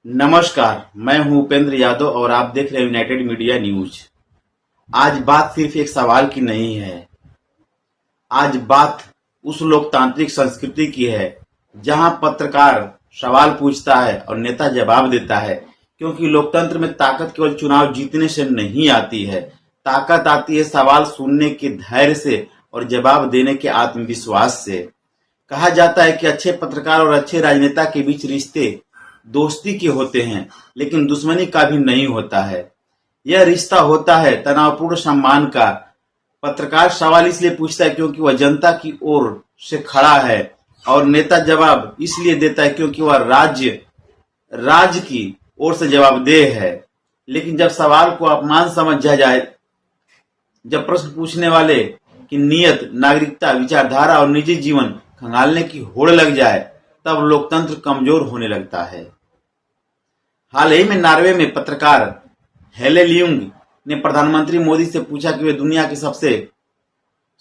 नमस्कार, मैं हूं उपेंद्र यादव और आप देख रहे हैं यूनाइटेड मीडिया न्यूज। आज बात सिर्फ एक सवाल की नहीं है। आज बात उस लोकतांत्रिक संस्कृति की है जहां पत्रकार सवाल पूछता है और नेता जवाब देता है, क्योंकि लोकतंत्र में ताकत केवल चुनाव जीतने से नहीं आती है। ताकत आती है सवाल सुनने के धैर्य से और जवाब देने के आत्मविश्वास से। कहा जाता है कि अच्छे पत्रकार और अच्छे राजनेता के बीच रिश्ते दोस्ती के होते हैं, लेकिन दुश्मनी का भी नहीं होता है। यह रिश्ता होता है तनावपूर्ण सम्मान का। पत्रकार सवाल इसलिए पूछता है क्योंकि वह जनता की ओर से खड़ा है, और नेता जवाब इसलिए देता है क्योंकि वह राज्य की ओर से जवाबदेह है। लेकिन जब सवाल को अपमान समझा जाए, जब प्रश्न पूछने वाले की नीयत, नागरिकता, विचारधारा और निजी जीवन खंगालने की होड़ लग जाए, तब लोकतंत्र कमजोर होने लगता है। हाल ही में नॉर्वे में पत्रकार हेले ल्यूंग ने प्रधानमंत्री मोदी से पूछा कि वे दुनिया की सबसे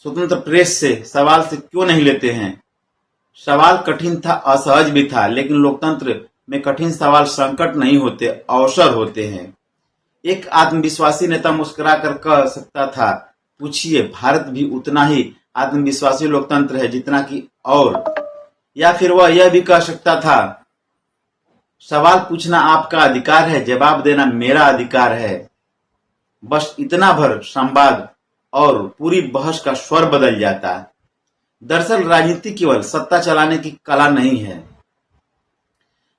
स्वतंत्र प्रेस से सवाल से क्यों नहीं लेते हैं। सवाल कठिन था, असहज भी था, लेकिन लोकतंत्र में कठिन सवाल संकट नहीं होते, अवसर होते हैं। एक आत्मविश्वासी नेता मुस्कुरा कर कह सकता था, पूछिए, भारत भी उतना ही आत्मविश्वासी लोकतंत्र है जितना कि और। या फिर वह यह भी कह सकता था, सवाल पूछना आपका अधिकार है, जवाब देना मेरा अधिकार है। बस इतना भर संवाद और पूरी बहस का स्वर बदल जाता है। दरअसल राजनीति केवल सत्ता चलाने की कला नहीं है।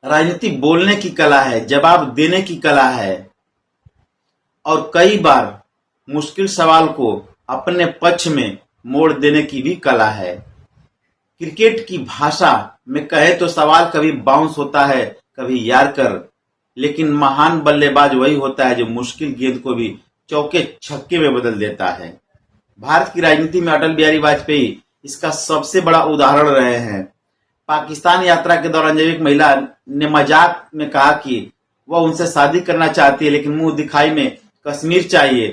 राजनीति बोलने की कला है, जवाब देने की कला है, और कई बार मुश्किल सवाल को अपने पक्ष में मोड़ देने की भी कला है। क्रिकेट की भाषा में कहे तो सवाल कभी बाउंस होता है, कभी यार्कर, लेकिन महान बल्लेबाज वही होता है जो मुश्किल गेंद को भी चौके छक्के में बदल देता है। भारत की राजनीति में अटल बिहारी वाजपेयी इसका सबसे बड़ा उदाहरण रहे हैं। पाकिस्तान यात्रा के दौरान जब एक महिला ने मजाक में कहा कि वह उनसे शादी करना चाहती है, लेकिन मुंह दिखाई में कश्मीर चाहिए,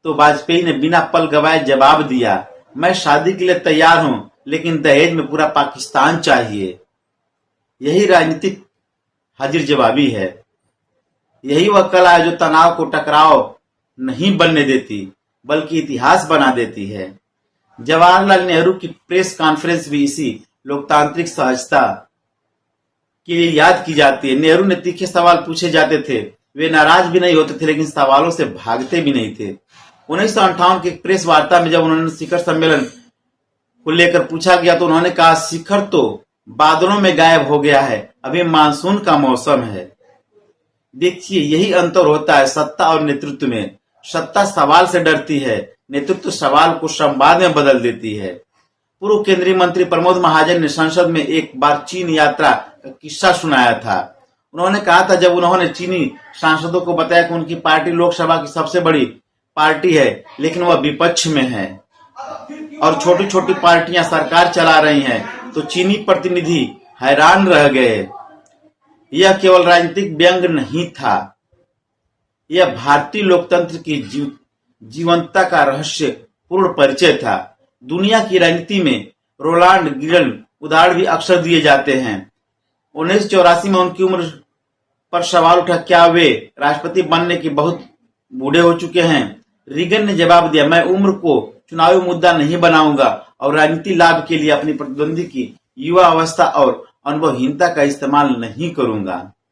तो वाजपेयी ने बिना पल गवाए जवाब दिया, मैं शादी के लिए तैयार हूं, लेकिन दहेज में पूरा पाकिस्तान चाहिए। यही राजनीतिक हाजिर जवाबी है। यही वह कला है जो तनाव को टकराव नहीं बनने देती, बल्कि इतिहास बना देती है। जवाहरलाल नेहरू की प्रेस कॉन्फ्रेंस भी इसी लोकतांत्रिक सहजता के लिए याद की जाती है। नेहरू ने तीखे सवाल पूछे जाते थे, वे नाराज भी नहीं होते थे, लेकिन सवालों से भागते भी नहीं थे। 1958 की प्रेस वार्ता में जब उन्होंने शिखर सम्मेलन को लेकर पूछा गया तो उन्होंने कहा, शिखर तो बादलों में गायब हो गया है, अभी मानसून का मौसम है। देखिए, यही अंतर होता है सत्ता और नेतृत्व में। सत्ता सवाल से डरती है, नेतृत्व सवाल को संवाद में बदल देती है। पूर्व केंद्रीय मंत्री प्रमोद महाजन ने संसद में एक बार चीन यात्रा का किस्सा सुनाया था। उन्होंने कहा था, जब उन्होंने चीनी सांसदों को बताया कि उनकी पार्टी लोकसभा की सबसे बड़ी पार्टी है, लेकिन वह विपक्ष में है और छोटी छोटी पार्टियां सरकार चला रही हैं, तो चीनी प्रतिनिधि हैरान रह गए। यह केवल राजनीतिक व्यंग नहीं था, यह भारतीय लोकतंत्र की जीवंतता का रहस्य पूर्ण परिचय था। दुनिया की राजनीति में रोनाल्ड रीगन उदाहरण भी अक्सर दिए जाते हैं। 1984 में उनकी उम्र पर सवाल उठा, क्या वे राष्ट्रपति बनने के बहुत बूढ़े हो चुके हैं। रीगन ने जवाब दिया, मैं उम्र को चुनावी मुद्दा नहीं बनाऊंगा और राजनीति लाभ के लिए अपनी प्रतिद्वंदी की युवा अवस्था और अनुभवहीनता का इस्तेमाल नहीं करूंगा।